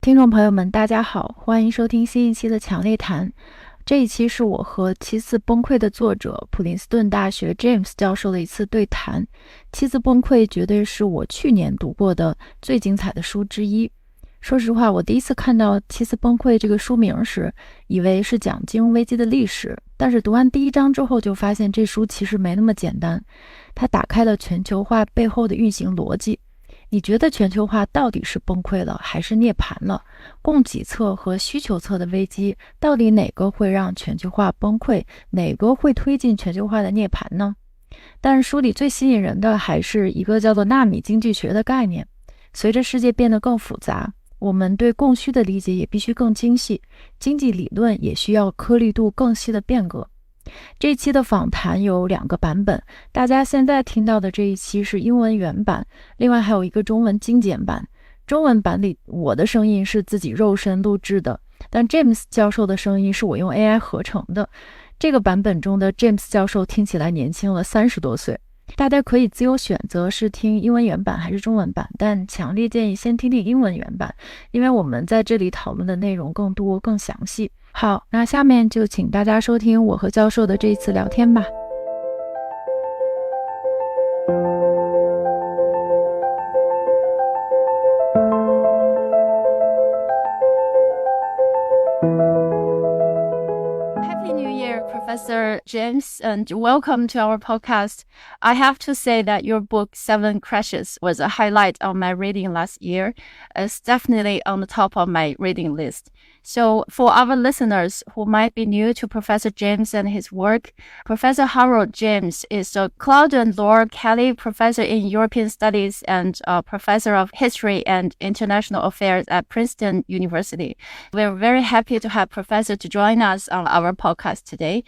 听众朋友们大家好，欢迎收听新一期的强烈谈。这一期是我和七次崩溃的作者普林斯顿大学James教授的一次对谈。七次崩溃绝对是我去年读过的最精彩的书之一。说实话，我第一次看到七次崩溃这个书名时，以为是讲金融危机的历史，但是读完第一章之后就发现这书其实没那么简单。它打开了全球化背后的运行逻辑。你觉得全球化到底是崩溃了还是涅槃了？供给侧和需求侧的危机，到底哪个会让全球化崩溃，哪个会推进全球化的涅槃呢？但是书里最吸引人的还是一个叫做纳米经济学的概念。随着世界变得更复杂，我们对供需的理解也必须更精细，经济理论也需要颗粒度更细的变革。这一期的访谈有2个版本，大家现在听到的这一期是英文原版，另外还有一个中文精简版。中文版里我的声音是自己肉身录制的，但 James 教授的声音是我用 AI 合成的。这个版本中的 James 教授听起来年轻了30多岁。大家可以自由选择是听英文原版还是中文版，但强烈建议先听听英文原版，因为我们在这里讨论的内容更多更详细。好，那下面就请大家收听我和教授的这一次聊天吧。Professor James, and welcome to our podcast. I have to say that your book, 7 Crashes, was a highlight of my reading last year. It's definitely on the top of my reading list. So for our listeners who might be new to Professor James and his work, Professor Harold James is a Cloud and Laura Kelly Professor in European Studies and a Professor of History and International Affairs at Princeton University. We're very happy to have Professor to join us on our podcast today.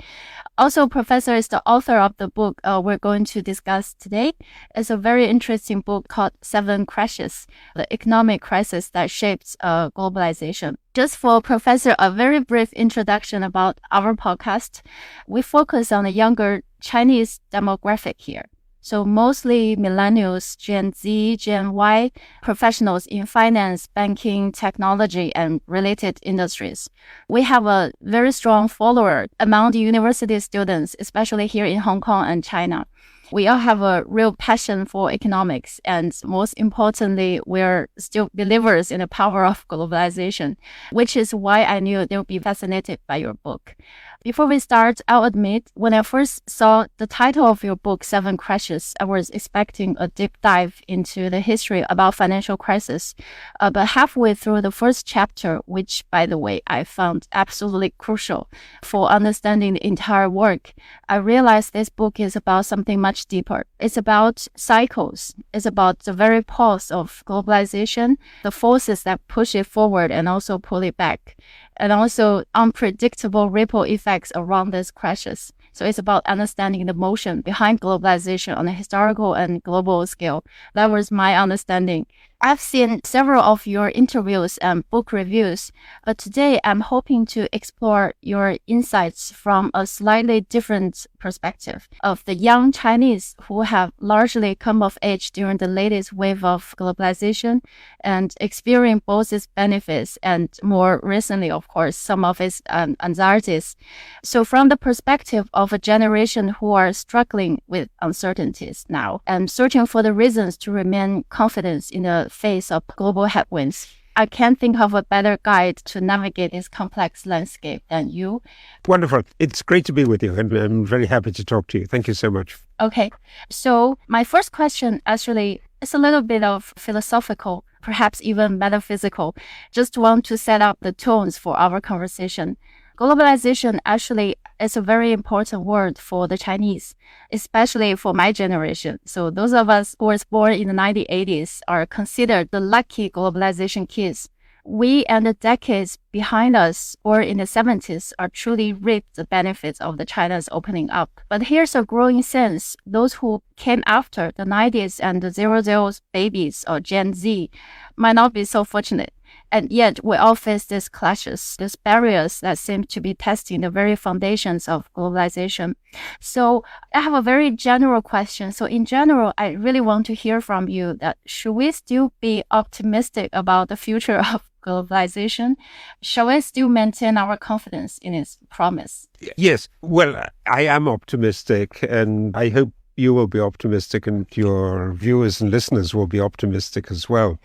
Also, Professor is the author of the book we're going to discuss today. It's a very interesting book called 7 Crashes, the economic crisis that shapes globalization. Just for Professor, a very brief introduction about our podcast. We focus on the younger Chinese demographic here. So mostly millennials, Gen Z, Gen Y, professionals in finance, banking, technology, and related industries. We have a very strong follower among the university students, especially here in Hong Kong and China. We all have a real passion for economics, and most importantly, we're still believers in the power of globalization, which is why I knew they would be fascinated by your book. Before we start, I'll admit, when I first saw the title of your book, 7 Crashes, I was expecting a deep dive into the history about financial crisis. But halfway through the first chapter, which, by the way, I found absolutely crucial for understanding the entire work, I realized this book is about something much deeper. It's about cycles. It's about the very pulse of globalization, the forces that push it forward and also pull it back, and also unpredictable ripple effects around these crashes. So it's about understanding the motion behind globalization on a historical and global scale. That was my understanding. I've seen several of your interviews and book reviews, but today I'm hoping to explore your insights from a slightly different perspective of the young Chinese who have largely come of age during the latest wave of globalization and experienced both its benefits and, more recently, of course, some of its anxieties. So from the perspective of a generation who are struggling with uncertainties now and searching for the reasons to remain confident in the face of global headwinds, I can't think of a better guide to navigate this complex landscape than you. Wonderful. It's great to be with you, and I'm very happy to talk to you. Thank you so much. Okay. So my first question actually is a little bit of philosophical, perhaps even metaphysical. Just want to set up the tones for our conversation. Globalization actually is a very important word for the Chinese, especially for my generation. So those of us who were born in the 1980s are considered the lucky globalization kids. We and the decades behind us, or in the 70s, are truly reaped the benefits of the China's opening up. But here's a growing sense: those who came after the 90s and the 00s babies or Gen Z might not be so fortunate. And yet we all face these clashes, these barriers that seem to be testing the very foundations of globalization. So I have a very general question. So in general, I really want to hear from you that should we still be optimistic about the future of globalization? Shall we still maintain our confidence in its promise? Yes. Well, I am optimistic, and I hope you will be optimistic and your viewers and listeners will be optimistic as well.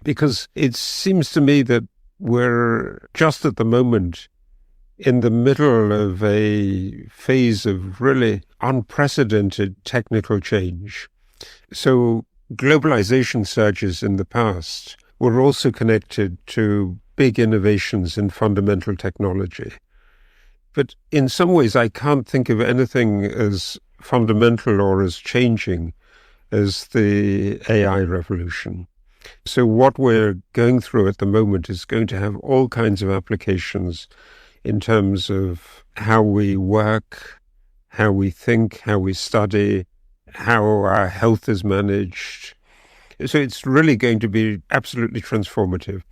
Because it seems to me that we're just at the moment in the middle of a phase of really unprecedented technical change. So globalization surges in the past were also connected to big innovations in fundamental technology. But in some ways, I can't think of anything as fundamental or as changing as the AI revolution. So what we're going through at the moment is going to have all kinds of applications in terms of how we work, how we think, how we study, how our health is managed. So it's really going to be absolutely transformative.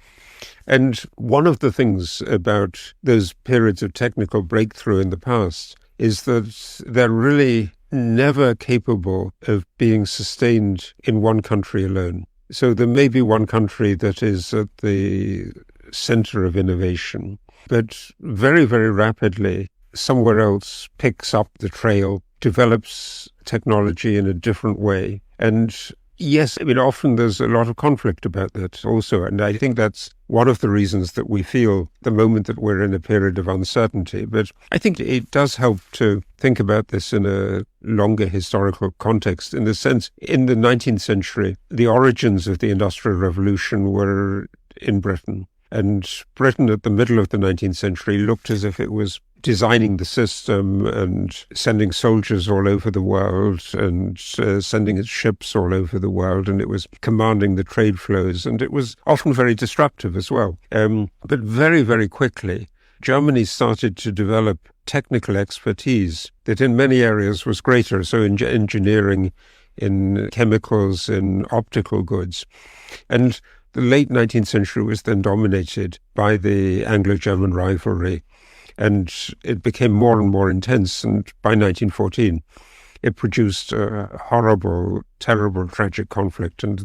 And one of the things about those periods of technical breakthrough in the past is that they're really never capable of being sustained in one country alone. So there may be one country that is at the center of innovation, but very, very rapidly, somewhere else picks up the trail, develops technology in a different way. And yes, I mean, often there's a lot of conflict about that also. And I think that's one of the reasons that we feel the moment that we're in a period of uncertainty. But I think it does help to think about this in a longer historical context. In the sense, in the 19th century, the origins of the Industrial Revolution were in Britain. And Britain at the middle of the 19th century looked as if it was designing the system and sending soldiers all over the world and sending its ships all over the world, and it was commanding the trade flows, and it was often very disruptive as well. But very, very quickly, Germany started to develop technical expertise that in many areas was greater, so in engineering, in chemicals, in optical goods. And the late 19th century was then dominated by the Anglo-German rivalry, and it became more and more intense. And by 1914, it produced a horrible, terrible, tragic conflict. And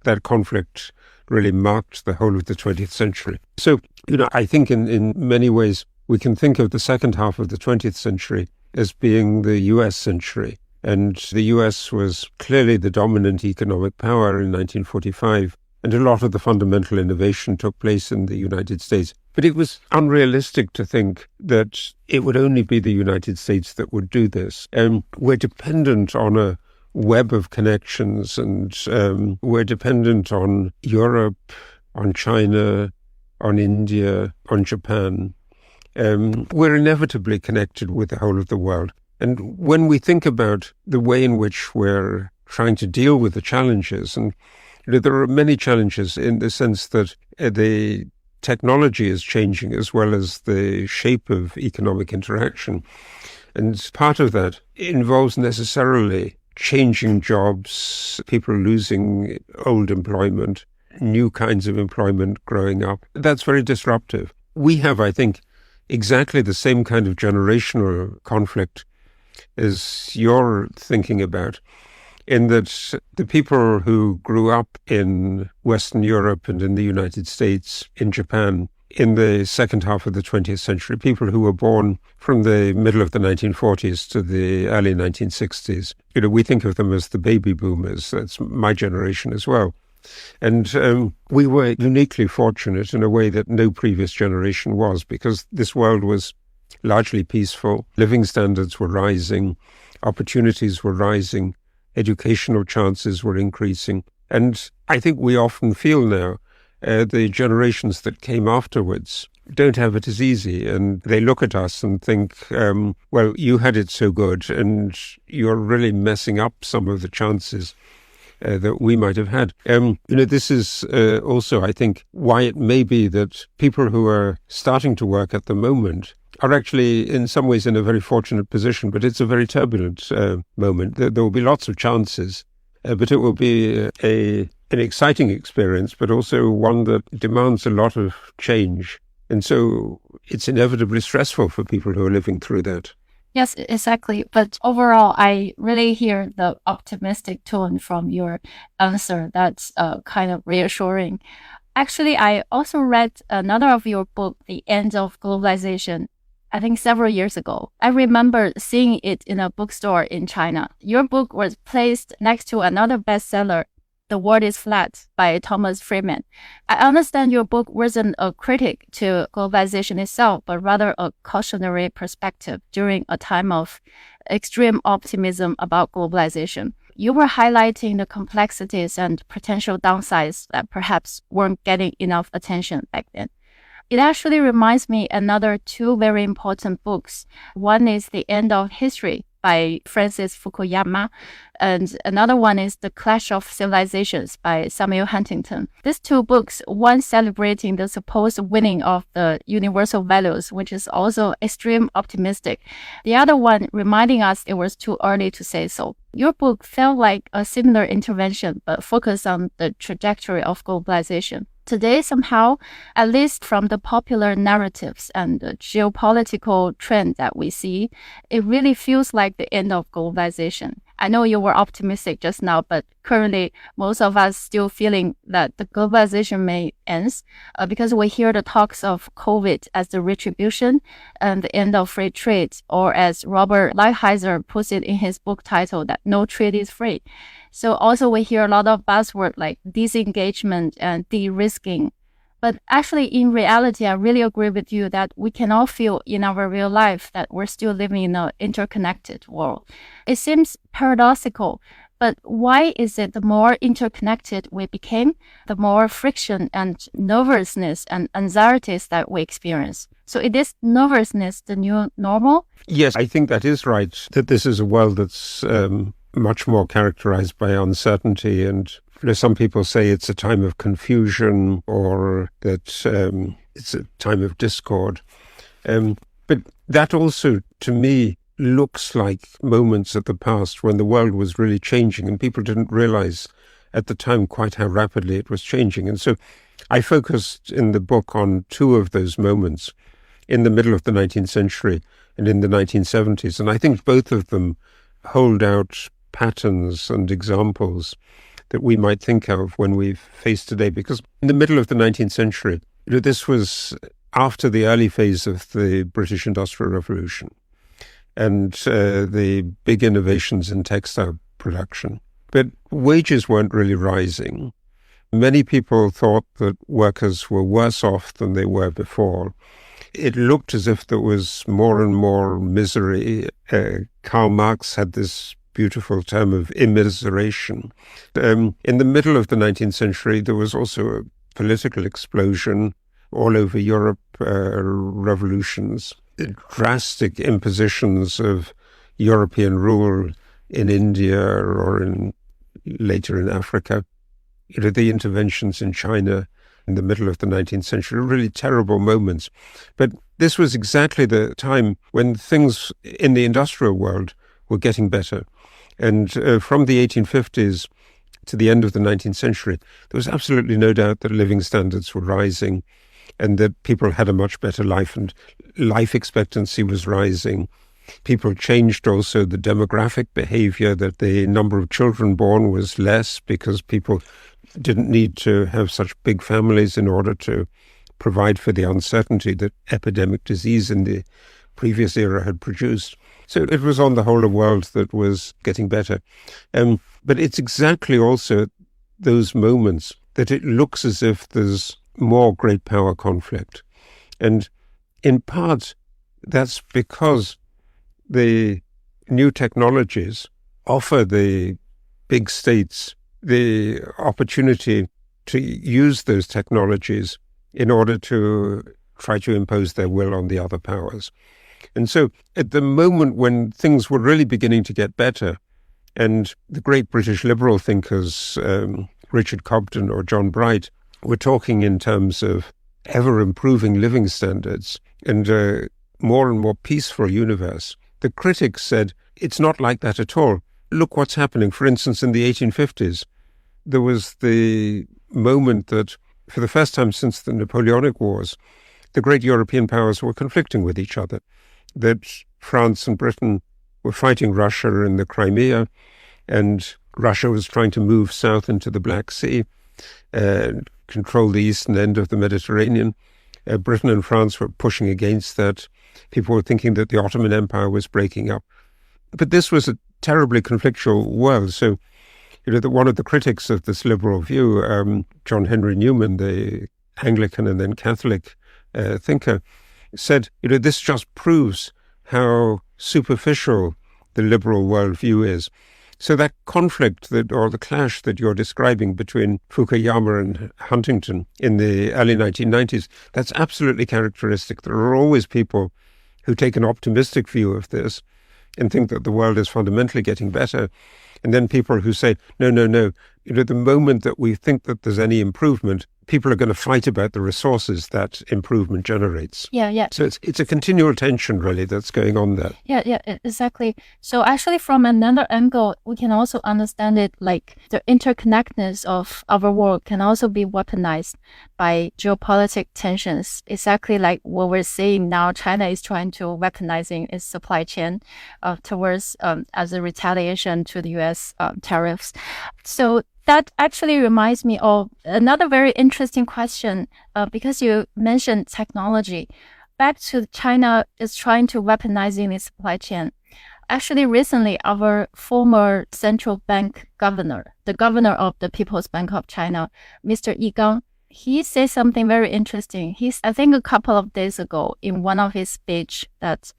that conflict really marked the whole of the 20th century. So, I think in many ways, we can think of the second half of the 20th century as being the US century. And the US was clearly the dominant economic power in 1945. And a lot of the fundamental innovation took place in the United States. But it was unrealistic to think that it would only be the United States that would do this. We're dependent on a web of connections, and we're dependent on Europe, on China, on India, on Japan. We're inevitably connected with the whole of the world. And when we think about the way in which we're trying to deal with the challenges, and there are many challenges in the sense that the technology is changing as well as the shape of economic interaction. And part of that involves necessarily changing jobs, people losing old employment, new kinds of employment growing up. That's very disruptive. We have, I think, exactly the same kind of generational conflict as you're thinking about, in that the people who grew up in Western Europe and in the United States, in Japan, in the second half of the 20th century, people who were born from the middle of the 1940s to the early 1960s, we think of them as the baby boomers. That's my generation as well. And we were uniquely fortunate in a way that no previous generation was, because this world was largely peaceful, living standards were rising, opportunities were rising, educational chances were increasing. And I think we often feel now the generations that came afterwards don't have it as easy. And they look at us and think, well, you had it so good, and you're really messing up some of the chances that we might have had. This is also, I think, why it may be that people who are starting to work at the moment are actually in some ways in a very fortunate position, but it's a very turbulent moment. There will be lots of chances, but it will be a an exciting experience, but also one that demands a lot of change. And so it's inevitably stressful for people who are living through that. Yes, exactly. But overall, I really hear the optimistic tone from your answer. That's kind of reassuring. Actually, I also read another of your book, The End of Globalization, I think several years ago. I remember seeing it in a bookstore in China. Your book was placed next to another bestseller, The World is Flat by Thomas Friedman. I understand your book wasn't a critic to globalization itself, but rather a cautionary perspective during a time of extreme optimism about globalization. You were highlighting the complexities and potential downsides that perhaps weren't getting enough attention back then. It actually reminds me another two very important books. One is The End of History by Francis Fukuyama, and another one is The Clash of Civilizations by Samuel Huntington. These two books, one celebrating the supposed winning of the universal values, which is also extreme optimistic. The other one reminding us it was too early to say so. Your book felt like a similar intervention, but focused on the trajectory of globalization. Today, somehow, at least from the popular narratives and the geopolitical trend that we see, it really feels like the end of globalization. I know you were optimistic just now, but currently most of us still feeling that the globalization may end because we hear the talks of COVID as the retribution and the end of free trade, or as Robert Lighthizer puts it in his book title, that no trade is free. So also we hear a lot of buzzwords like disengagement and de-risking. But actually, in reality, I really agree with you that we can all feel in our real life that we're still living in an interconnected world. It seems paradoxical, but why is it the more interconnected we became, the more friction and nervousness and anxieties that we experience? So is this nervousness the new normal? Yes, I think that is right, that this is a world that's much more characterized by uncertainty, and some people say it's a time of confusion, or that it's a time of discord. But that also, to me, looks like moments of the past when the world was really changing and people didn't realize at the time quite how rapidly it was changing. And so I focused in the book on two of those moments in the middle of the 19th century and in the 1970s. And I think both of them hold out patterns and examples that we might think of when we face today. Because in the middle of the 19th century, this was after the early phase of the British Industrial Revolution and the big innovations in textile production. But wages weren't really rising. Many people thought that workers were worse off than they were before. It looked as if there was more and more misery. Karl Marx had this beautiful term of immiseration. In the middle of the 19th century, there was also a political explosion all over Europe, revolutions, drastic impositions of European rule in India or later in Africa. The interventions in China in the middle of the 19th century, really terrible moments. But this was exactly the time when things in the industrial world were getting better. And from the 1850s to the end of the 19th century, there was absolutely no doubt that living standards were rising and that people had a much better life and life expectancy was rising. People changed also the demographic behavior, that the number of children born was less because people didn't need to have such big families in order to provide for the uncertainty that epidemic disease in the previous era had produced. So it was on the whole a world that was getting better. But it's exactly also those moments that it looks as if there's more great power conflict. And in part, that's because the new technologies offer the big states the opportunity to use those technologies in order to try to impose their will on the other powers. And so at the moment when things were really beginning to get better, and the great British liberal thinkers, Richard Cobden or John Bright, were talking in terms of ever-improving living standards and a more and more peaceful universe, the critics said, it's not like that at all. Look what's happening. For instance, in the 1850s, there was the moment that, for the first time since the Napoleonic Wars, the great European powers were conflicting with each other, that France and Britain were fighting Russia in the Crimea, and Russia was trying to move south into the Black Sea and control the eastern end of the Mediterranean. Britain and France were pushing against that. People were thinking that the Ottoman Empire was breaking up. But this was a terribly conflictual world. So, one of the critics of this liberal view, John Henry Newman, the Anglican and then Catholic thinker, said, this just proves how superficial the liberal worldview is. So that conflict or the clash that you're describing between Fukuyama and Huntington in the early 1990s, that's absolutely characteristic. There are always people who take an optimistic view of this and think that the world is fundamentally getting better. And then people who say, no. The moment that we think that there's any improvement, people are going to fight about the resources that improvement generates. Yeah. So it's a continual tension, really, that's going on there. Yeah, exactly. So actually, from another angle, we can also understand it like the interconnectedness of our world can also be weaponized by geopolitical tensions. Exactly like what we're seeing now, China is trying to weaponizing its supply chain towards as a retaliation to the U.S. Tariffs. So that actually reminds me of another very interesting question, because you mentioned technology. Back to China is trying to weaponizing its supply chain. Actually, recently, our former central bank governor, the governor of the People's Bank of China, Mr. Yi Gang, he said something very interesting. I think a couple of days ago in one of his speech that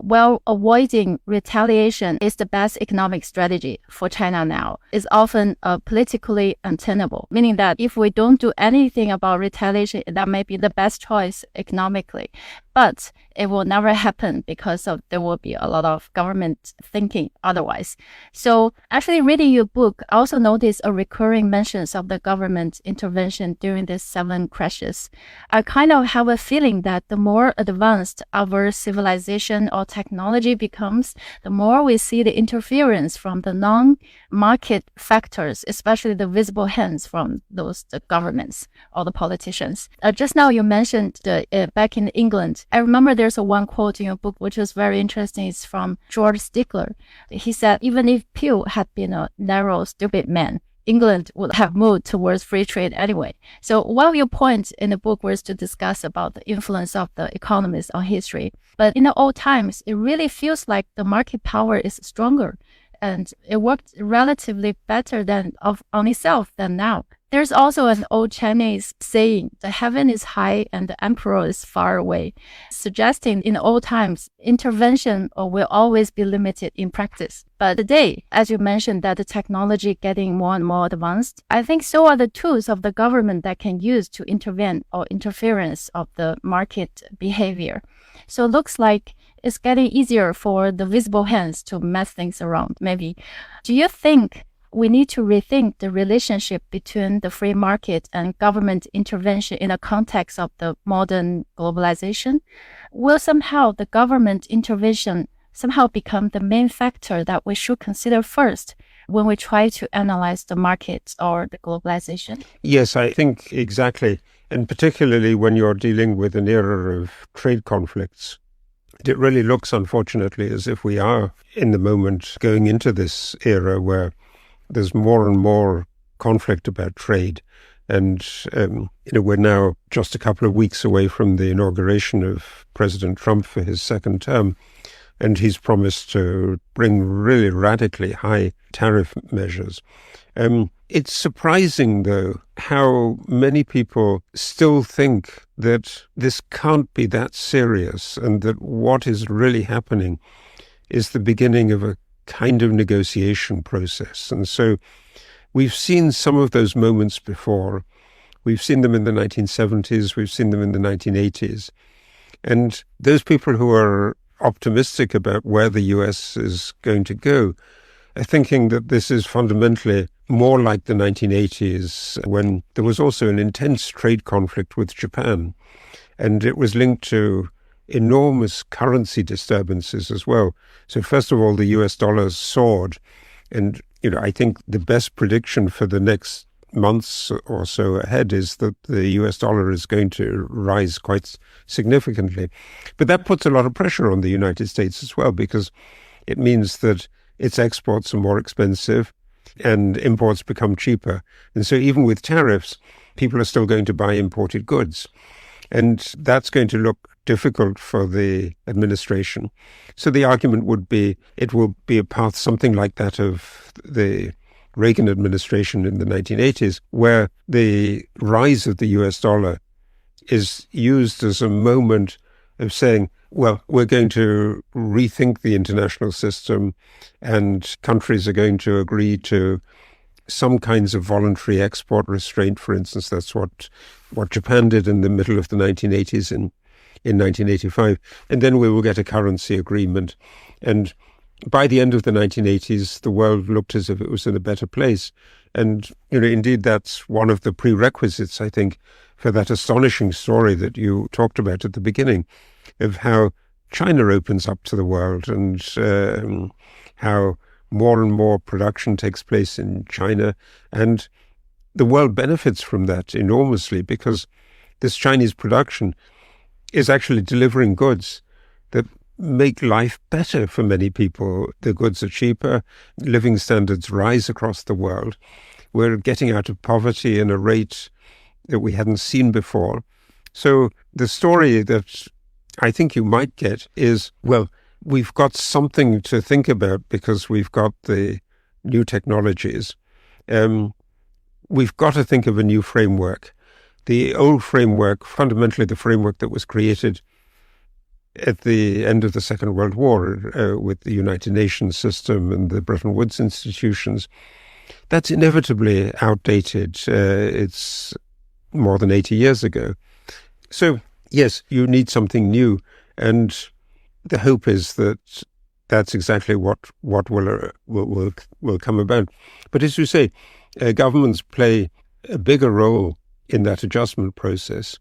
while avoiding retaliation is the best economic strategy for China now, is often politically untenable, meaning that if we don't do anything about retaliation, that may be the best choice economically. But it will never happen because there will be a lot of government thinking otherwise. So actually reading your book, I also noticed a recurring mentions of the government intervention during these 7 crashes. I kind of have a feeling that the more advanced our civilization or technology becomes, the more we see the interference from the non-market factors, especially the visible hands from the governments or the politicians. Just now you mentioned back in England, I remember there's one quote in your book which is very interesting. It's from George Stigler. He said, even if Peel had been a narrow, stupid man, England would have moved towards free trade anyway. So one of your points in the book was to discuss about the influence of the economists on history. But in the old times, it really feels like the market power is stronger and it worked relatively better on itself than now. There's also an old Chinese saying, the heaven is high and the emperor is far away, suggesting in old times, intervention will always be limited in practice. But today, as you mentioned, that the technology getting more and more advanced, I think so are the tools of the government that can use to intervene or interference of the market behavior. So it looks like it's getting easier for the visible hands to mess things around, maybe. Do you think we need to rethink the relationship between the free market and government intervention in the context of the modern globalization? Will somehow the government intervention somehow become the main factor that we should consider first when we try to analyze the markets or the globalization? Yes, I think exactly. And particularly when you're dealing with an era of trade conflicts, it really looks, unfortunately, as if we are in the moment going into this era where there's more and more conflict about trade. And, we're now just a couple of weeks away from the inauguration of President Trump for his second term. And he's promised to bring really radically high tariff measures. It's surprising, though, how many people still think that this can't be that serious and that what is really happening is the beginning of a kind of negotiation process. And so we've seen some of those moments before. We've seen them in the 1970s. We've seen them in the 1980s. And those people who are optimistic about where the US is going to go are thinking that this is fundamentally more like the 1980s, when there was also an intense trade conflict with Japan. And it was linked to enormous currency disturbances as well. So first of all, the US dollar soared. And I think the best prediction for the next months or so ahead is that the US dollar is going to rise quite significantly. But that puts a lot of pressure on the United States as well, because it means that its exports are more expensive and imports become cheaper. And so even with tariffs, people are still going to buy imported goods. And that's going to look difficult for the administration. So the argument would be it will be a path something like that of the Reagan administration in the 1980s, where the rise of the US dollar is used as a moment of saying, well, we're going to rethink the international system, and countries are going to agree to some kinds of voluntary export restraint. For instance, that's what Japan did in the middle of the 1980s in 1985. And then we will get a currency agreement. And by the end of the 1980s, the world looked as if it was in a better place. And, indeed, that's one of the prerequisites, I think, for that astonishing story that you talked about at the beginning of how China opens up to the world and how more and more production takes place in China. And the world benefits from that enormously, because this Chinese production is actually delivering goods that make life better for many people. The goods are cheaper, living standards rise across the world. We're getting out of poverty in a rate that we hadn't seen before. So the story that I think you might get is, well, we've got something to think about because we've got the new technologies. We've got to think of a new framework. The old framework, fundamentally the framework that was created at the end of the Second World War with the United Nations system and the Bretton Woods institutions, that's inevitably outdated. It's more than 80 years ago. So, yes, you need something new. And the hope is that that's exactly what will come about. But as you say, governments play a bigger role in that adjustment process.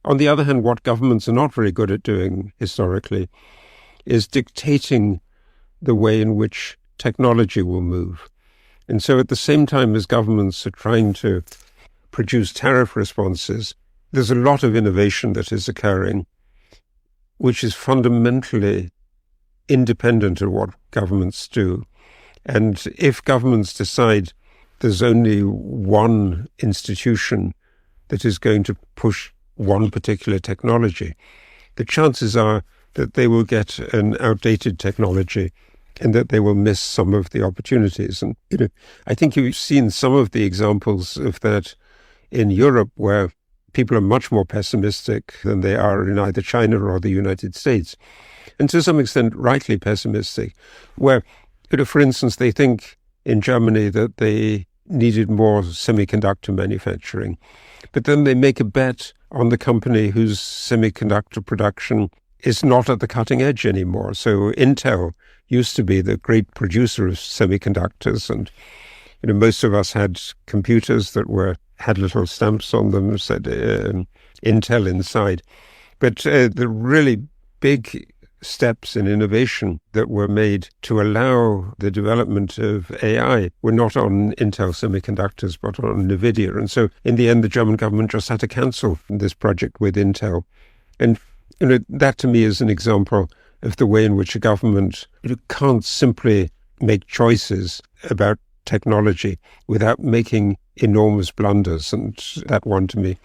On the other hand, what governments are not very good at doing historically is dictating the way in which technology will move. And so at the same time as governments are trying to produce tariff responses, there's a lot of innovation that is occurring, which is fundamentally independent of what governments do. And if governments decide there's only one institution that is going to push one particular technology, the chances are that they will get an outdated technology and that they will miss some of the opportunities. And I think you've seen some of the examples of that in Europe, where people are much more pessimistic than they are in either China or the United States. And to some extent, rightly pessimistic, where, for instance, they think in Germany that they needed more semiconductor manufacturing. But then they make a bet on the company whose semiconductor production is not at the cutting edge anymore. So Intel used to be the great producer of semiconductors, and most of us had computers that had little stamps on them, said Intel inside. But the really big steps in innovation that were made to allow the development of AI were not on Intel semiconductors, but on NVIDIA. And so in the end, the German government just had to cancel this project with Intel. And that to me is an example of the way in which a government can't simply make choices about technology without making enormous blunders. And that one to me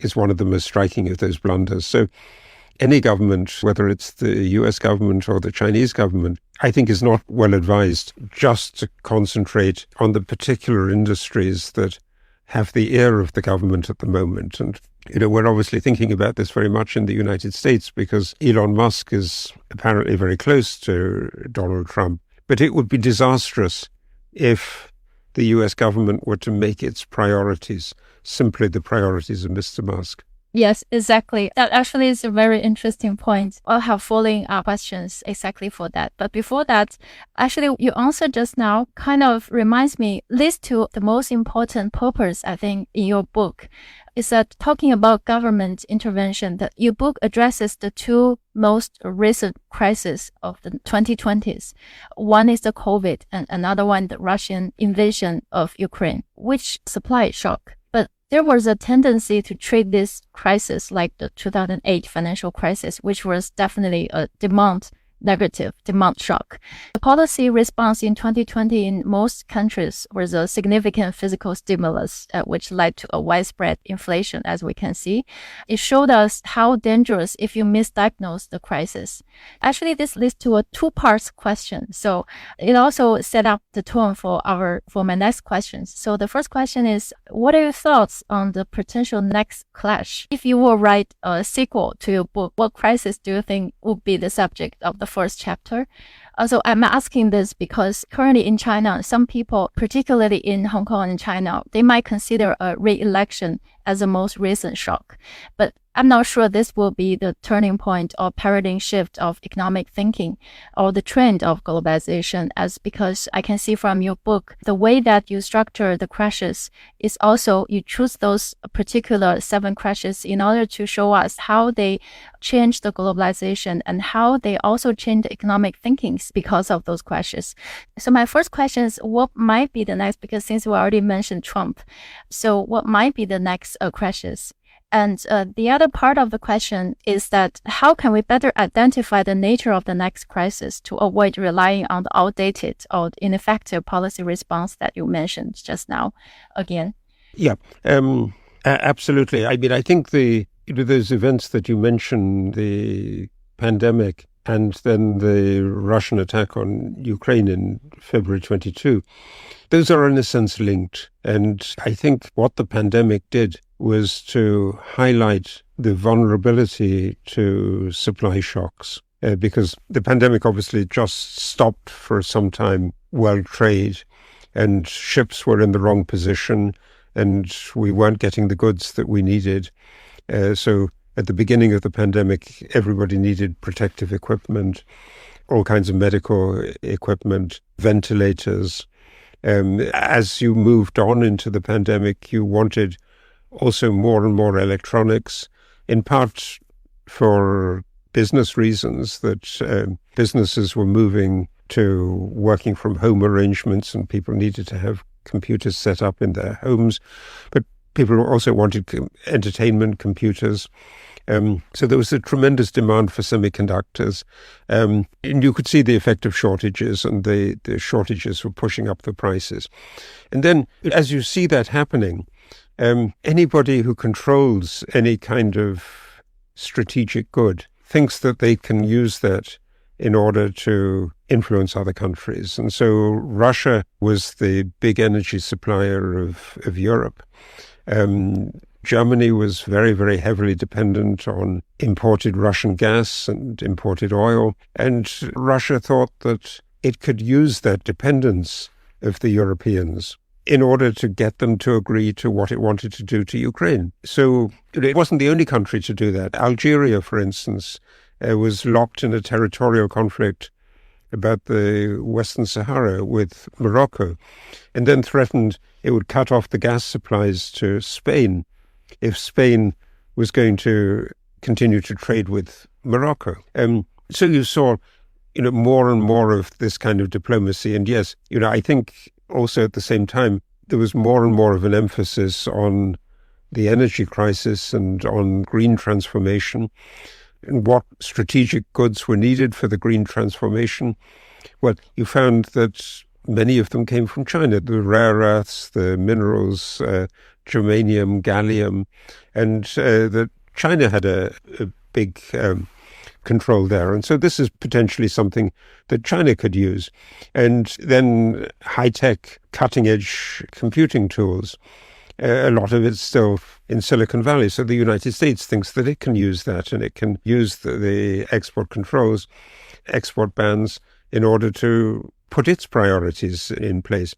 is one of the most striking of those blunders. So any government, whether it's the US government or the Chinese government, I think is not well advised just to concentrate on the particular industries that have the ear of the government at the moment. And, we're obviously thinking about this very much in the United States because Elon Musk is apparently very close to Donald Trump. But it would be disastrous if the US government were to make its priorities simply the priorities of Mr. Musk. Yes, exactly. That actually is a very interesting point. I'll have following up questions exactly for that. But before that, actually, your answer just now kind of reminds me, leads to the most important purpose, I think, in your book, is that talking about government intervention, that your book addresses the two most recent crises of the 2020s. One is the COVID and another one, the Russian invasion of Ukraine, which supply shock. But there was a tendency to treat this crisis like the 2008 financial crisis, which was definitely a demand shock. The policy response in 2020 in most countries was a significant physical stimulus, which led to a widespread inflation, as we can see. It showed us how dangerous if you misdiagnose the crisis. Actually, this leads to a two-part question. So it also set up the tone for my next questions. So the first question is, what are your thoughts on the potential next clash? If you will write a sequel to your book, what crisis do you think would be the subject of the first chapter? So I'm asking this because currently in China, some people, particularly in Hong Kong and China, they might consider a re-election as the most recent shock. But I'm not sure this will be the turning point or paradigm shift of economic thinking or the trend of globalization, as because I can see from your book, the way that you structure the crashes is also you choose those particular 7 crashes in order to show us how they change the globalization and how they also change the economic thinkings because of those crashes. So my first question is, what might be the next, because since we already mentioned Trump, so what might be the next crashes? And the other part of the question is that how can we better identify the nature of the next crisis to avoid relying on the outdated or ineffective policy response that you mentioned just now again? Yeah, absolutely. I mean, I think those events that you mentioned, the pandemic and then the Russian attack on Ukraine in February 22, those are in a sense linked. And I think what the pandemic did was to highlight the vulnerability to supply shocks, because the pandemic obviously just stopped for some time world trade, and ships were in the wrong position, and we weren't getting the goods that we needed. So at the beginning of the pandemic, everybody needed protective equipment, all kinds of medical equipment, ventilators. As you moved on into the pandemic, you wanted also more and more electronics, in part for business reasons, that businesses were moving to working from home arrangements and people needed to have computers set up in their homes. But people also wanted entertainment computers. So there was a tremendous demand for semiconductors. And you could see the effect of shortages, and the shortages were pushing up the prices. And then as you see that happening, anybody who controls any kind of strategic good thinks that they can use that in order to influence other countries. And so Russia was the big energy supplier of Europe. Germany was very, very heavily dependent on imported Russian gas and imported oil. And Russia thought that it could use that dependence of the Europeans in order to get them to agree to what it wanted to do to Ukraine. So it wasn't the only country to do that. Algeria, for instance, was locked in a territorial conflict about the Western Sahara with Morocco, and then threatened it would cut off the gas supplies to Spain if Spain was going to continue to trade with Morocco. So you saw, more and more of this kind of diplomacy. And yes, I think also at the same time, there was more and more of an emphasis on the energy crisis and on green transformation and what strategic goods were needed for the green transformation. Well, you found that many of them came from China, the rare earths, the minerals, germanium, gallium, and that China had a big control there. And so this is potentially something that China could use. And then high-tech, cutting-edge computing tools. A lot of it's still in Silicon Valley. So the United States thinks that it can use that, and it can use the export controls, export bans, in order to put its priorities in place.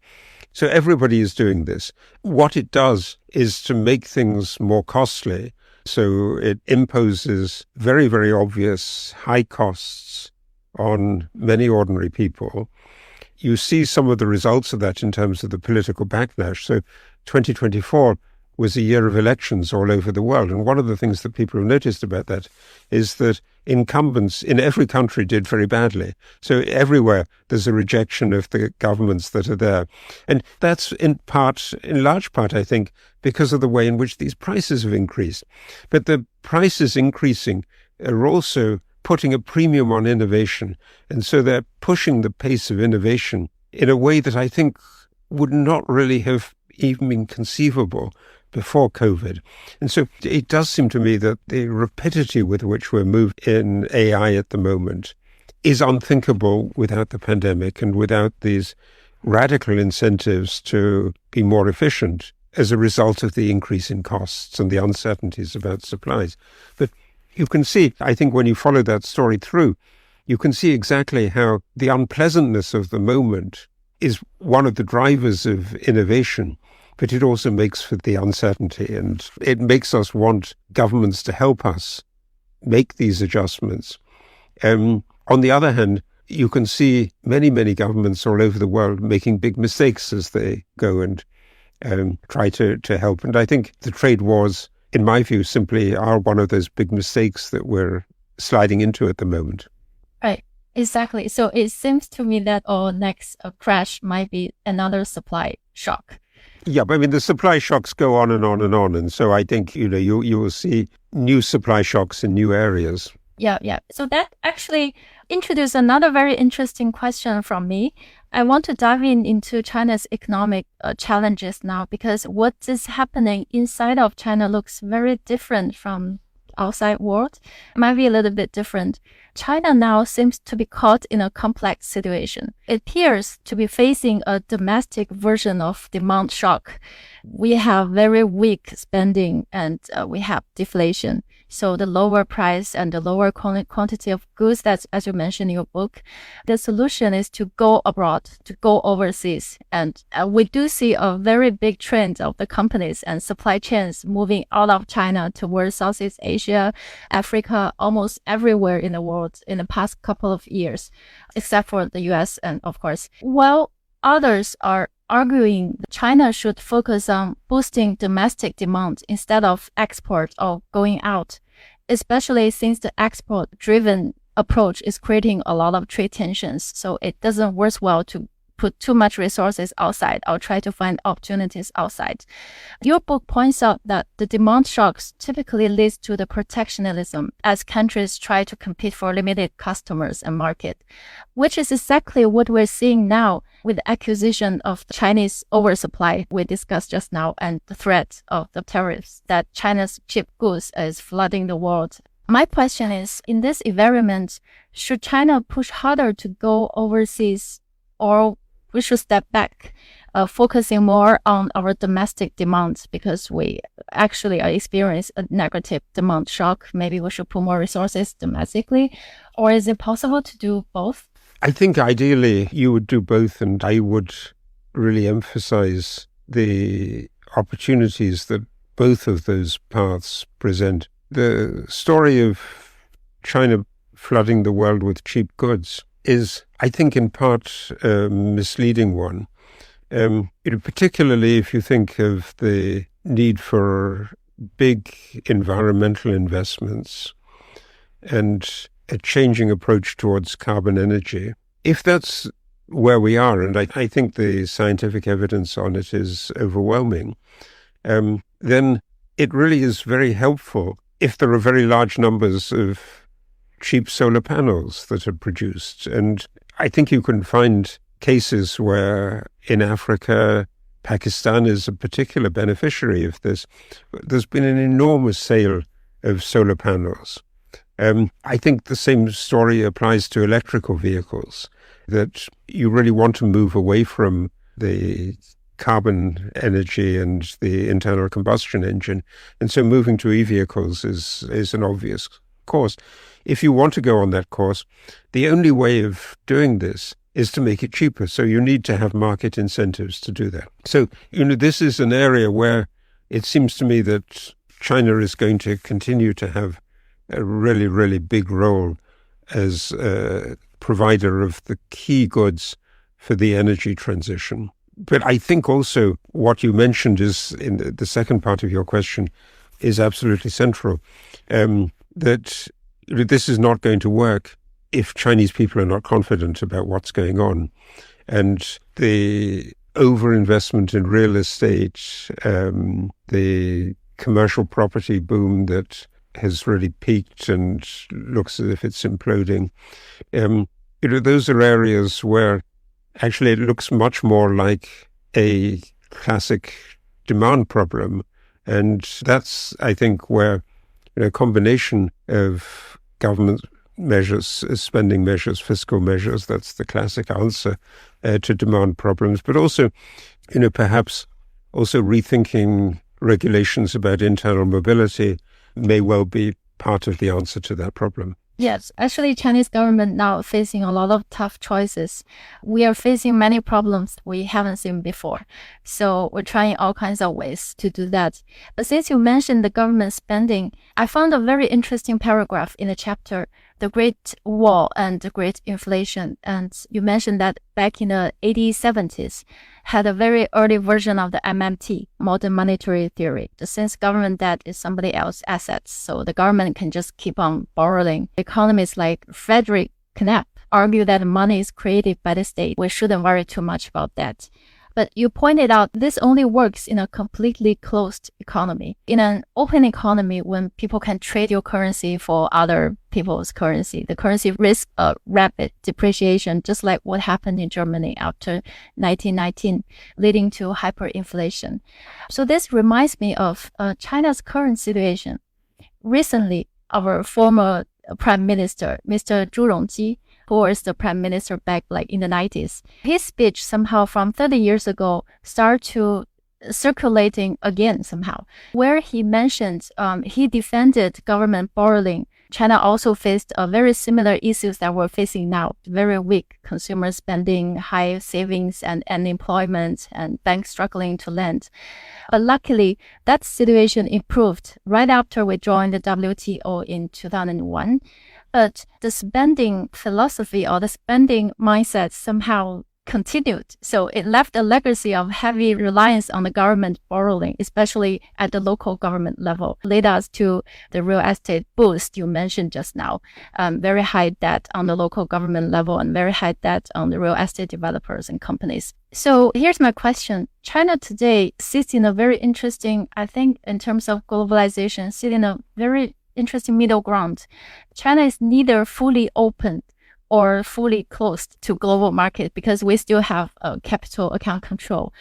So everybody is doing this. What it does is to make things more costly So it imposes very, very obvious high costs on many ordinary people. You see some of the results of that in terms of the political backlash. So 2024 was a year of elections all over the world. And one of the things that people have noticed about that is that incumbents in every country did very badly. So everywhere there's a rejection of the governments that are there. And that's in large part, I think, because of the way in which these prices have increased. But the prices increasing are also putting a premium on innovation. And so they're pushing the pace of innovation in a way that I think would not really have even been conceivable before COVID. And so it does seem to me that the rapidity with which we're moving in AI at the moment is unthinkable without the pandemic and without these radical incentives to be more efficient as a result of the increase in costs and the uncertainties about supplies. But you can see, I think when you follow that story through, you can see exactly how the unpleasantness of the moment is one of the drivers of innovation. But it also makes for the uncertainty, and it makes us want governments to help us make these adjustments. On the other hand, you can see many, many governments all over the world making big mistakes as they go and try to help. And I think the trade wars, in my view, simply are one of those big mistakes that we're sliding into at the moment. Right, exactly. So it seems to me that our next crash might be another supply shock. Yeah, but I mean, the supply shocks go on and on and on. And so I think, you will see new supply shocks in new areas. Yeah. So that actually introduced another very interesting question from me. I want to dive into China's economic challenges now, because what is happening inside of China looks very different from outside world. It might be a little bit different. China now seems to be caught in a complex situation. It appears to be facing a domestic version of demand shock. We have very weak spending and we have deflation. So the lower price and the lower quantity of goods, that's as you mentioned in your book, the solution is to go abroad, to go overseas. And we do see a very big trend of the companies and supply chains moving out of China towards Southeast Asia, Africa, almost everywhere in the world in the past couple of years, except for the US and of course. While others are arguing that China should focus on boosting domestic demand instead of export or going out, especially since the export-driven approach is creating a lot of trade tensions. So it doesn't work well to put too much resources outside or try to find opportunities outside. Your book points out that the demand shocks typically leads to the protectionism as countries try to compete for limited customers and market, which is exactly what we're seeing now with the acquisition of the Chinese oversupply we discussed just now and the threat of the tariffs that China's cheap goods is flooding the world. My question is, in this environment, should China push harder to go overseas, or we should step back, focusing more on our domestic demand because we actually are experiencing a negative demand shock? Maybe we should put more resources domestically, or is it possible to do both? I think ideally you would do both, and I would really emphasize the opportunities that both of those paths present. The story of China flooding the world with cheap goods is, I think, in part a misleading one. Particularly if you think of the need for big environmental investments and a changing approach towards carbon energy. If that's where we are, and I think the scientific evidence on it is overwhelming, then it really is very helpful if there are very large numbers of cheap solar panels that are produced. And I think you can find cases where in Africa, Pakistan is a particular beneficiary of this. There's been an enormous sale of solar panels. I think the same story applies to electrical vehicles, that you really want to move away from the carbon energy and the internal combustion engine. And so moving to e-vehicles is an obvious course. If you want to go on that course, the only way of doing this is to make it cheaper. So you need to have market incentives to do that. So, this is an area where it seems to me that China is going to continue to have a really, really big role as a provider of the key goods for the energy transition. But I think also what you mentioned is, in the second part of your question, is absolutely central, that this is not going to work if Chinese people are not confident about what's going on. And the overinvestment in real estate, the commercial property boom that has really peaked and looks as if it's imploding, those are areas where actually it looks much more like a classic demand problem. And that's, I think, where a combination of government measures, spending measures, fiscal measures, that's the classic answer to demand problems, but also, perhaps also rethinking regulations about internal mobility may well be part of the answer to that problem. Yes, actually, Chinese government now facing a lot of tough choices. We are facing many problems we haven't seen before. So we're trying all kinds of ways to do that. But since you mentioned the government spending, I found a very interesting paragraph in the chapter, The Great War and the Great Inflation. And you mentioned that back in the 80s, 70s, had a very early version of the MMT, modern monetary theory. The sense government debt is somebody else's assets, so the government can just keep on borrowing. Economists like Frederick Knapp argue that money is created by the state. We shouldn't worry too much about that. But you pointed out this only works in a completely closed economy. In an open economy, when people can trade your currency for other people's currency, the currency risks a rapid depreciation, just like what happened in Germany after 1919, leading to hyperinflation. So this reminds me of China's current situation. Recently, our former Prime Minister, Mr. Zhu Rongji, who was the prime minister back like in the 90s. His speech somehow from 30 years ago started to circulating again somehow, where he mentioned he defended government borrowing. China also faced very similar issues that we're facing now, very weak consumer spending, high savings and unemployment, and banks struggling to lend. But luckily, that situation improved right after we joined the WTO in 2001. But the spending philosophy or the spending mindset somehow continued. So it left a legacy of heavy reliance on the government borrowing, especially at the local government level, led us to the real estate boost you mentioned just now. Very high debt on the local government level and very high debt on the real estate developers and companies. So here's my question. China today sits in a very interesting, I think, in terms of globalization, sits in a very interesting middle ground. China is neither fully open or fully closed to global market because we still have capital account control.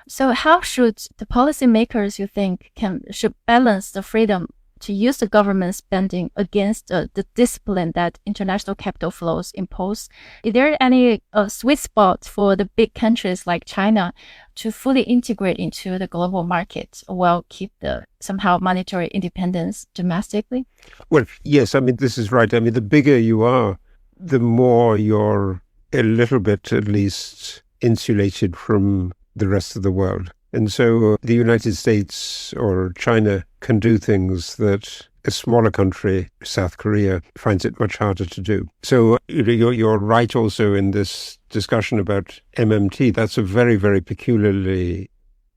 So how should the policymakers, you think, should balance the freedom to use the government spending against the discipline that international capital flows impose? Is there any sweet spot for the big countries like China to fully integrate into the global market while keep the somehow monetary independence domestically? Well, yes, I mean, this is right. I mean, the bigger you are, the more you're a little bit at least insulated from the rest of the world. And so the United States or China can do things that a smaller country, South Korea, finds it much harder to do. So you're right also in this discussion about MMT. That's a very, very peculiarly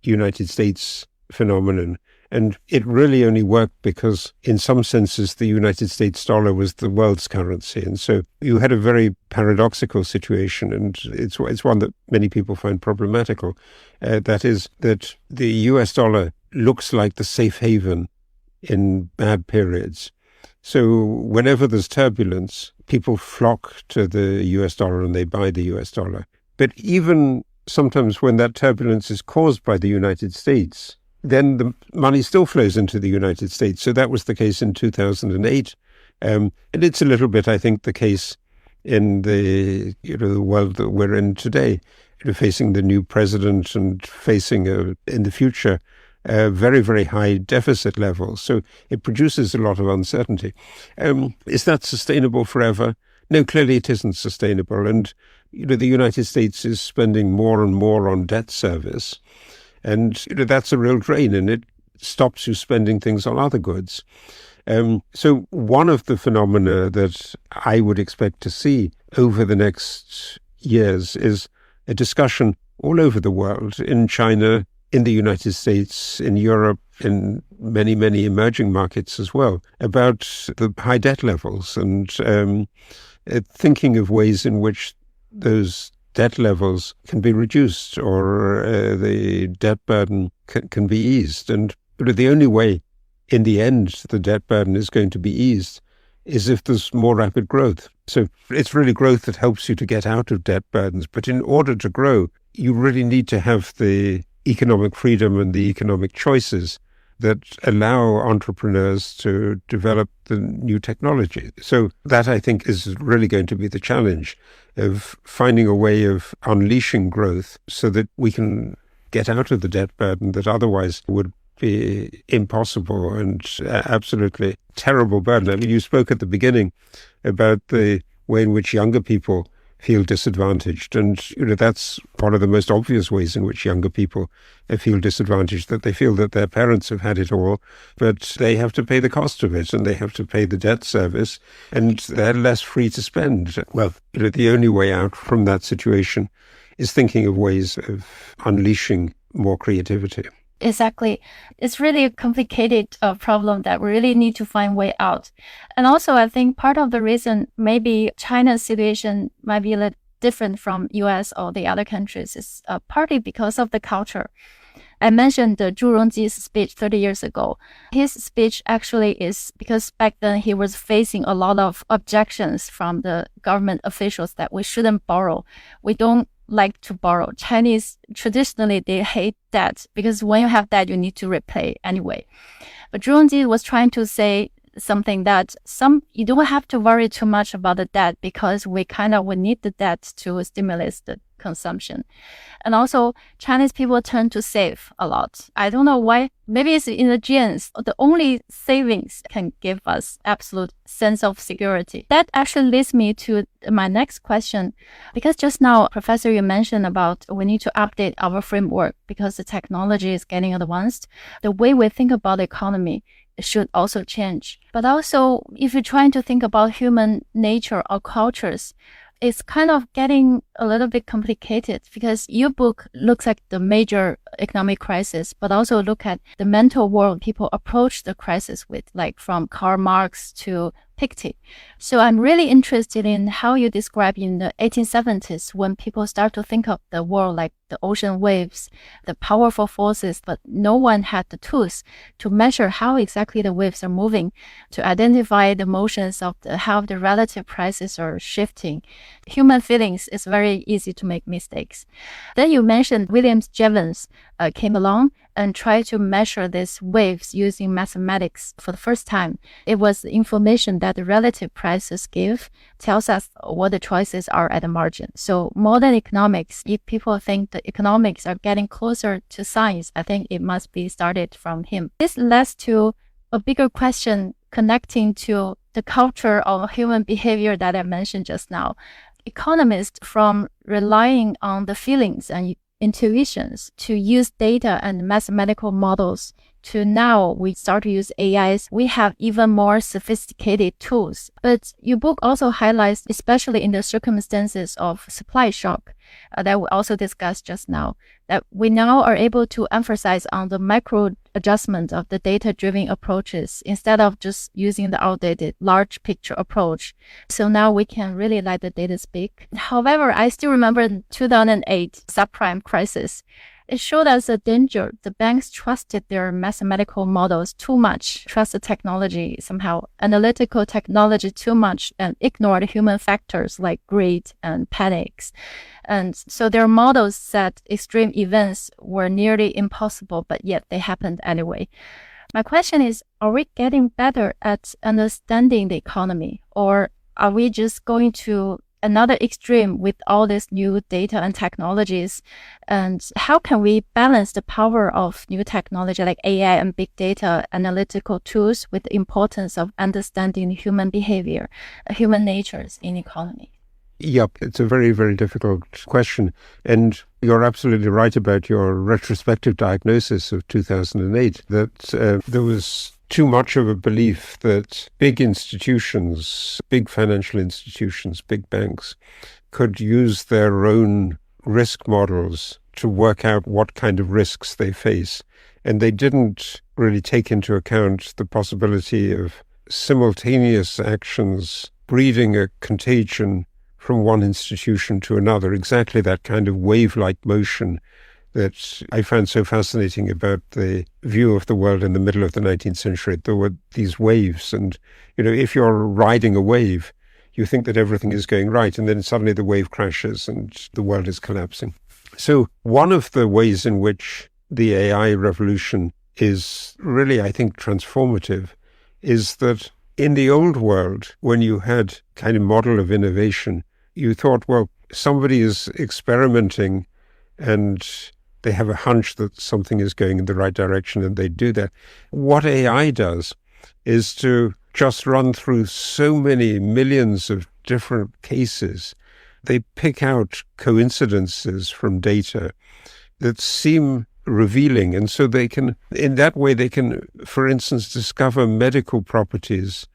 United States phenomenon. And it really only worked because, in some senses, the United States dollar was the world's currency. And so you had a very paradoxical situation, and it's one that many people find problematical. That is that the US dollar looks like the safe haven in bad periods. So whenever there's turbulence, people flock to the US dollar and they buy the US dollar. But even sometimes when that turbulence is caused by the United States, then the money still flows into the United States. So that was the case in 2008. And it's a little bit, I think, the case in the world that we're in today, facing the new president and facing in the future very, very high deficit levels. So it produces a lot of uncertainty. Is that sustainable forever? No, clearly it isn't sustainable. And the United States is spending more and more on debt service. And that's a real drain, and it stops you spending things on other goods. So one of the phenomena that I would expect to see over the next years is a discussion all over the world, in China, in the United States, in Europe, in many, many emerging markets as well, about the high debt levels and thinking of ways in which those debt levels can be reduced or the debt burden can be eased. And the only way, in the end, the debt burden is going to be eased is if there's more rapid growth. So it's really growth that helps you to get out of debt burdens. But in order to grow, you really need to have the economic freedom and the economic choices that allow entrepreneurs to develop the new technology. So that, I think, is really going to be the challenge of finding a way of unleashing growth so that we can get out of the debt burden that otherwise would be impossible and absolutely terrible burden. I mean, you spoke at the beginning about the way in which younger people feel disadvantaged. And, that's one of the most obvious ways in which younger people feel disadvantaged, that they feel that their parents have had it all, but they have to pay the cost of it and they have to pay the debt service and they're less free to spend. Well, the only way out from that situation is thinking of ways of unleashing more creativity. Exactly. It's really a complicated problem that we really need to find a way out. And also, I think part of the reason maybe China's situation might be a little different from US or the other countries is partly because of the culture. I mentioned Zhu Rongji's speech 30 years ago. His speech actually is because back then he was facing a lot of objections from the government officials that we shouldn't borrow. We don't like to borrow. Chinese, traditionally, they hate debt because when you have debt, you need to repay anyway. But Zhu Rongji was trying to say something that you don't have to worry too much about the debt because we need the debt to stimulate the consumption. And also, Chinese people turn to save a lot. I don't know why. Maybe it's in the genes. The only savings can give us absolute sense of security. That actually leads me to my next question. Because just now, Professor, you mentioned about we need to update our framework because the technology is getting advanced. The way we think about the economy should also change. But also, if you're trying to think about human nature or cultures, it's kind of getting a little bit complicated because your book looks at the major economic crisis, but also look at the mental world people approach the crisis with, like from Karl Marx to Piketty. So I'm really interested in how you describe in the 1870s when people start to think of the world like the ocean waves, the powerful forces, but no one had the tools to measure how exactly the waves are moving, to identify the motions of how the relative prices are shifting. Human feelings is very easy to make mistakes. Then you mentioned William Jevons came along and tried to measure these waves using mathematics for the first time. It was information that the relative prices give tells us what the choices are at the margin. So modern economics, if people think the economics are getting closer to science, I think it must be started from him. This leads to a bigger question connecting to the culture of human behavior that I mentioned just now. Economists, from relying on the feelings and intuitions to use data and mathematical models to now we start to use AIs, we have even more sophisticated tools. But your book also highlights, especially in the circumstances of supply shock that we also discussed just now, that we now are able to emphasize on the micro adjustment of the data-driven approaches instead of just using the outdated large picture approach. So now we can really let the data speak. However, I still remember the 2008 subprime crisis. It showed us a danger. The banks trusted their mathematical models too much, trust the technology somehow, analytical technology too much, and ignored human factors like greed and panics. And so their models said extreme events were nearly impossible, but yet they happened anyway. My question is, are we getting better at understanding the economy, or are we just going to another extreme with all this new data and technologies? And how can we balance the power of new technology like AI and big data analytical tools with the importance of understanding human behavior, human natures in economy? Yep, it's a very, very difficult question. And you're absolutely right about your retrospective diagnosis of 2008, that there was too much of a belief that big institutions, big financial institutions, big banks, could use their own risk models to work out what kind of risks they face. And they didn't really take into account the possibility of simultaneous actions breeding a contagion from one institution to another, exactly that kind of wave-like motion that I found so fascinating about the view of the world in the middle of the 19th century. There were these waves, and, if you're riding a wave, you think that everything is going right, and then suddenly the wave crashes and the world is collapsing. So one of the ways in which the AI revolution is really, I think, transformative is that in the old world, when you had kind of model of innovation, you thought, well, somebody is experimenting and they have a hunch that something is going in the right direction and they do that. What AI does is to just run through so many millions of different cases. They pick out coincidences from data that seem revealing. And so in that way, they can, for instance, discover medical properties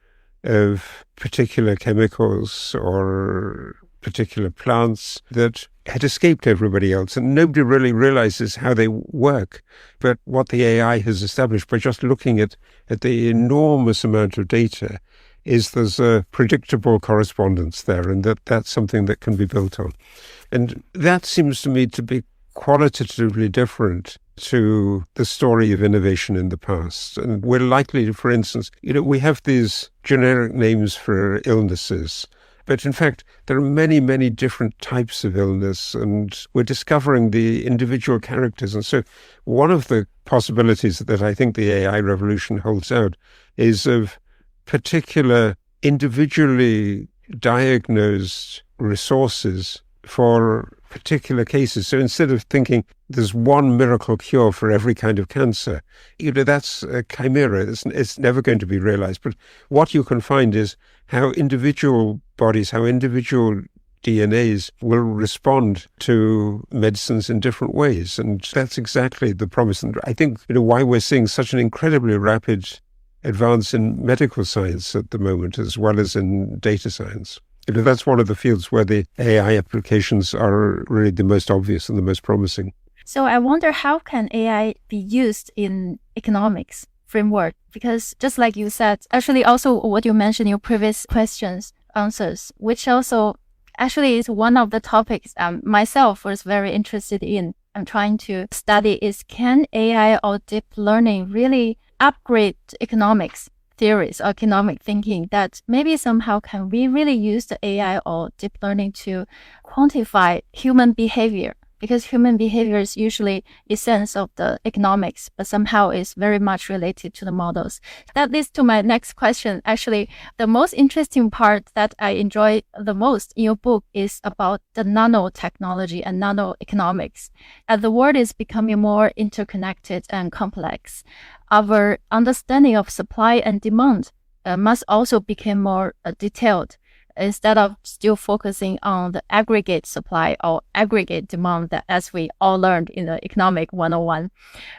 of particular chemicals or particular plants that had escaped everybody else, and nobody really realizes how they work. But what the AI has established by just looking at the enormous amount of data is there's a predictable correspondence there, and that's something that can be built on. And that seems to me to be qualitatively different to the story of innovation in the past. And we're likely to, for instance, we have these generic names for illnesses, but in fact, there are many, many different types of illness, and we're discovering the individual characters. And so one of the possibilities that I think the AI revolution holds out is of particular individually diagnosed resources for particular cases. So instead of thinking there's one miracle cure for every kind of cancer, that's a chimera. It's never going to be realized. But what you can find is how individual bodies, how individual DNAs will respond to medicines in different ways. And that's exactly the promise. And I think, why we're seeing such an incredibly rapid advance in medical science at the moment, as well as in data science. That's one of the fields where the AI applications are really the most obvious and the most promising. So I wonder, how can AI be used in economics framework? Because just like you said, actually also what you mentioned in your previous answers, which also actually is one of the topics myself was very interested in. I'm trying to study is, can AI or deep learning really upgrade economics theories or economic thinking, that maybe somehow can we really use the AI or deep learning to quantify human behavior? Because human behavior is usually essence of the economics, but somehow is very much related to the models. That leads to my next question. Actually, the most interesting part that I enjoy the most in your book is about the nanotechnology and nanoeconomics. As the world is becoming more interconnected and complex, our understanding of supply and demand must also become more detailed, instead of still focusing on the aggregate supply or aggregate demand, that as we all learned in the economic 101.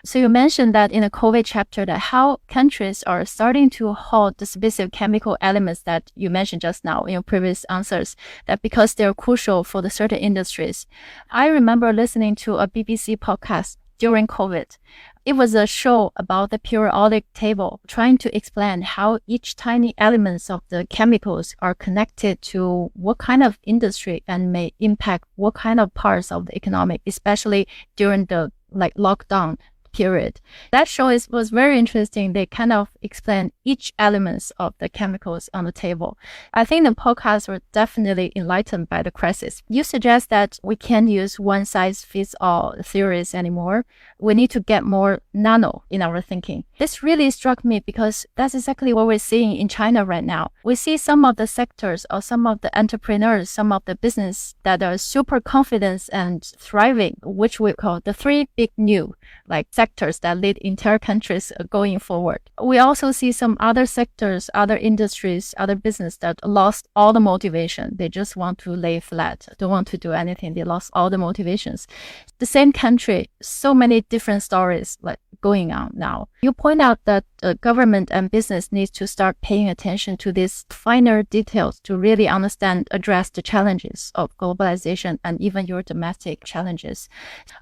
So you mentioned that in the COVID chapter, that how countries are starting to hold the specific chemical elements that you mentioned just now in your previous answers, that because they're crucial for the certain industries. I remember listening to a BBC podcast during COVID. It was a show about the periodic table, trying to explain how each tiny elements of the chemicals are connected to what kind of industry and may impact what kind of parts of the economic, especially during the lockdown period. That show was very interesting. They kind of explain each elements of the chemicals on the table. I think the podcasts were definitely enlightened by the crisis. You suggest that we can't use one-size-fits-all theories anymore. We need to get more nano in our thinking. This really struck me because that's exactly what we're seeing in China right now. We see some of the sectors or some of the entrepreneurs, some of the business that are super confident and thriving, which we call the three big new, like factors that lead entire countries going forward. We also see some other sectors, other industries, other business that lost all the motivation. They just want to lay flat, don't want to do anything. They lost all the motivations. The same country, so many different stories like going on now. You point out that government and business needs to start paying attention to these finer details to really understand, address the challenges of globalization and even your domestic challenges.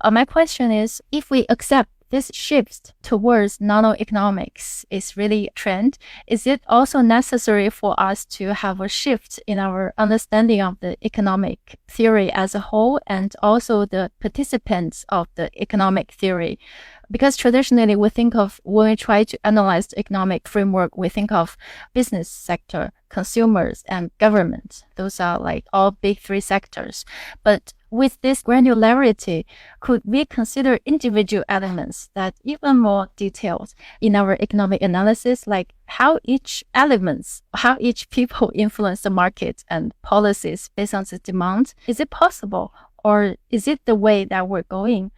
My question is, if we accept this shift towards nano-economics is really a trend, is it also necessary for us to have a shift in our understanding of the economic theory as a whole and also the participants of the economic theory? Because traditionally we think of, when we try to analyze the economic framework, we think of business sector, consumers, and government. Those are like all big three sectors. But with this granularity, could we consider individual elements that even more detailed in our economic analysis, like how each people influence the market and policies based on the demand? Is it possible, or is it the way that we're going?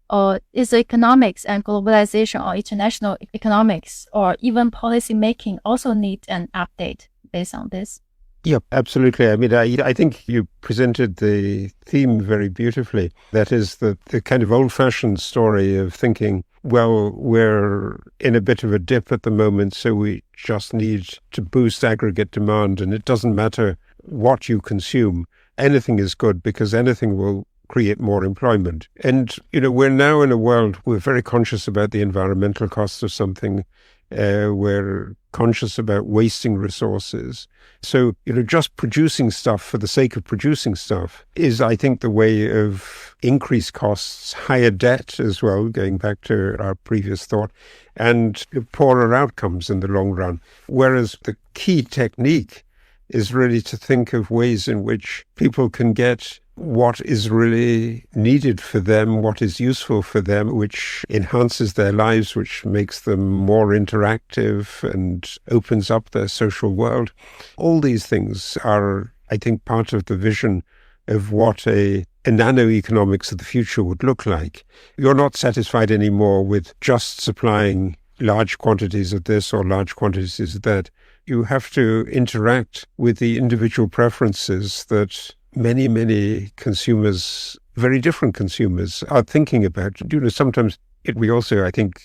Or is economics and globalization or international economics or even policy making also need an update based on this? Yeah, absolutely. I mean, I think you presented the theme very beautifully. That is the kind of old-fashioned story of thinking, well, we're in a bit of a dip at the moment, so we just need to boost aggregate demand, and it doesn't matter what you consume. Anything is good because anything will create more employment. And, we're now in a world, we're very conscious about the environmental costs of something. We're conscious about wasting resources. So, just producing stuff for the sake of producing stuff is, I think, the way of increased costs, higher debt as well, going back to our previous thought, and poorer outcomes in the long run. Whereas the key technique is really to think of ways in which people can get what is really needed for them, what is useful for them, which enhances their lives, which makes them more interactive and opens up their social world. All these things are, I think, part of the vision of what a nano-economics of the future would look like. You're not satisfied anymore with just supplying large quantities of this or large quantities of that. You have to interact with the individual preferences that many, many consumers, very different consumers, are thinking about. Sometimes we also, I think,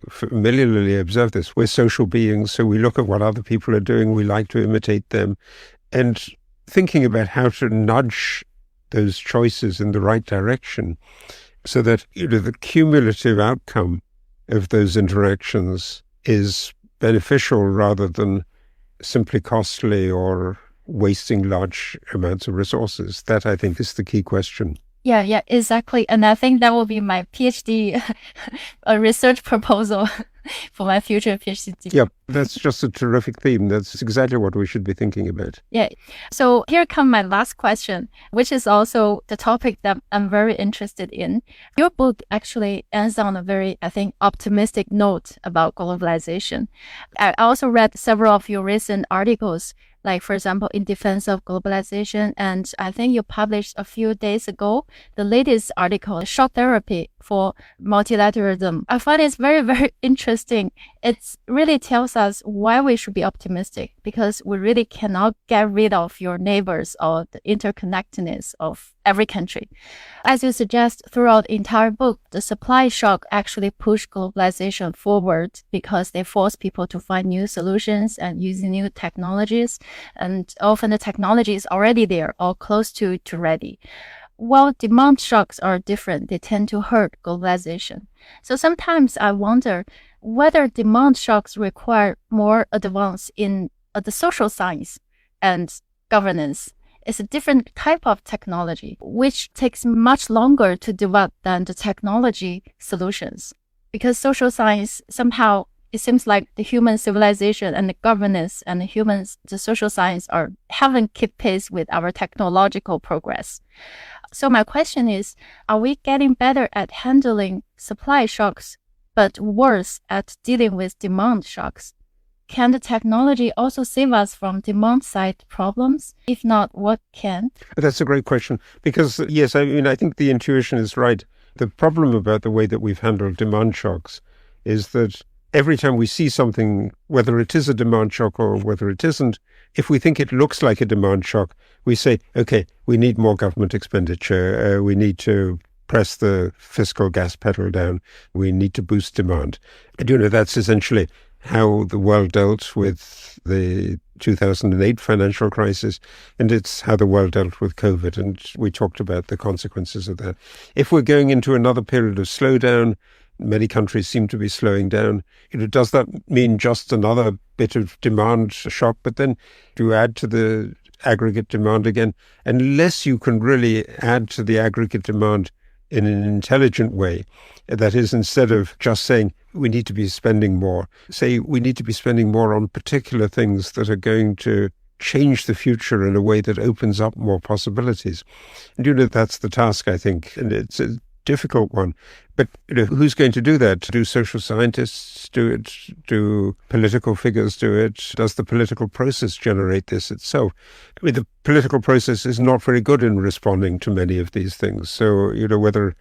familiarly observe this. We're social beings, so we look at what other people are doing. We like to imitate them. And thinking about how to nudge those choices in the right direction so that, the cumulative outcome of those interactions is beneficial rather than simply costly or wasting large amounts of resources. That, I think, is the key question. Yeah, exactly. And I think that will be my PhD research proposal for my future PhD. Yeah, that's just a terrific theme. That's exactly what we should be thinking about. Yeah. So here comes my last question, which is also the topic that I'm very interested in. Your book actually ends on a very, I think, optimistic note about globalization. I also read several of your recent articles, like, for example, in defense of globalization. And I think you published a few days ago the latest article, Shock Therapy for Multilateralism. I find it's very, very interesting. It really tells us why we should be optimistic, because we really cannot get rid of your neighbors or the interconnectedness of every country. As you suggest throughout the entire book, the supply shock actually pushed globalization forward because they force people to find new solutions and using new technologies. And often the technology is already there or close to ready. While demand shocks are different, they tend to hurt globalization. So sometimes I wonder whether demand shocks require more advance in the social science and governance. It's a different type of technology, which takes much longer to develop than the technology solutions. Because social science, somehow, it seems like the human civilization and the governance and the social science haven't kept pace with our technological progress. So my question is, are we getting better at handling supply shocks, but worse at dealing with demand shocks? Can the technology also save us from demand-side problems? If not, what can? That's a great question. Because, yes, I think the intuition is right. The problem about the way that we've handled demand shocks is that every time we see something, whether it is a demand shock or whether it isn't, if we think it looks like a demand shock, we say, okay, we need more government expenditure. We need to press the fiscal gas pedal down. We need to boost demand. And, that's essentially how the world dealt with the 2008 financial crisis, and it's how the world dealt with COVID. And we talked about the consequences of that. If we're going into another period of slowdown, many countries seem to be slowing down. Does that mean just another bit of demand shock? But then to add to the aggregate demand again, unless you can really add to the aggregate demand in an intelligent way, that is, instead of just saying we need to be spending more, say we need to be spending more on particular things that are going to change the future in a way that opens up more possibilities. And that's the task, I think, and it's a difficult one. But who's going to do that? Do social scientists do it? Do political figures do it? Does the political process generate this itself? I mean, the political process is not very good in responding to many of these things. So, whether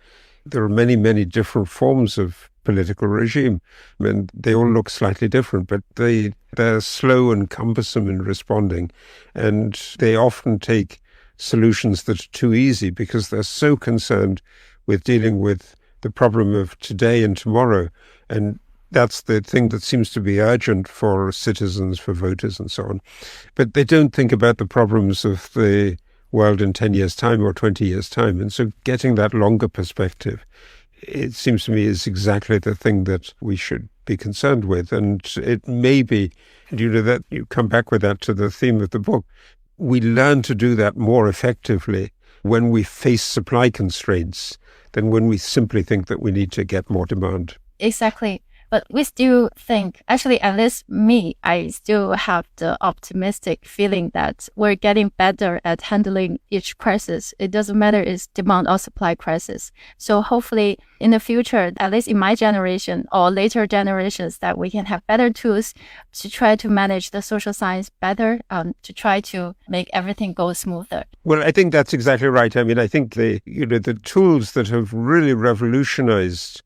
there are many, many different forms of political regime, and they all look slightly different, but they're slow and cumbersome in responding, and they often take solutions that are too easy because they're so concerned with dealing with the problem of today and tomorrow. And that's the thing that seems to be urgent for citizens, for voters and so on. But they don't think about the problems of the world in 10 years' time or 20 years' time. And so getting that longer perspective, it seems to me, is exactly the thing that we should be concerned with. And it may be, that you come back with that to the theme of the book, we learn to do that more effectively when we face supply constraints than when we simply think that we need to get more demand. Exactly. But we still think, actually, at least me, I still have the optimistic feeling that we're getting better at handling each crisis. It doesn't matter if it's demand or supply crisis. So hopefully in the future, at least in my generation or later generations, that we can have better tools to try to manage the social science better, to try to make everything go smoother. Well, I think that's exactly right. I mean, I think the tools that have really revolutionized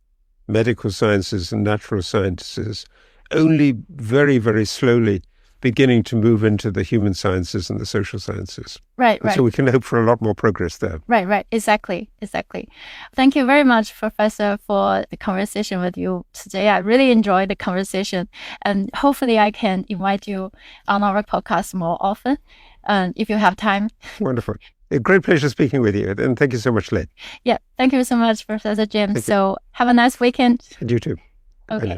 medical sciences and natural sciences only very, very slowly beginning to move into the human sciences and the social sciences. Right. So we can hope for a lot more progress there. Right. Exactly. Thank you very much, Professor, for the conversation with you today. I really enjoyed the conversation, and hopefully I can invite you on our podcast more often, if you have time. Wonderful. A great pleasure speaking with you, and thank you so much, Lynn. Yeah, thank you so much, Professor James. So have a nice weekend. And you too. Okay.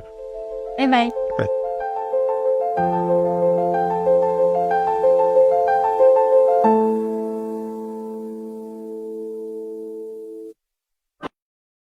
Bye-bye. Bye.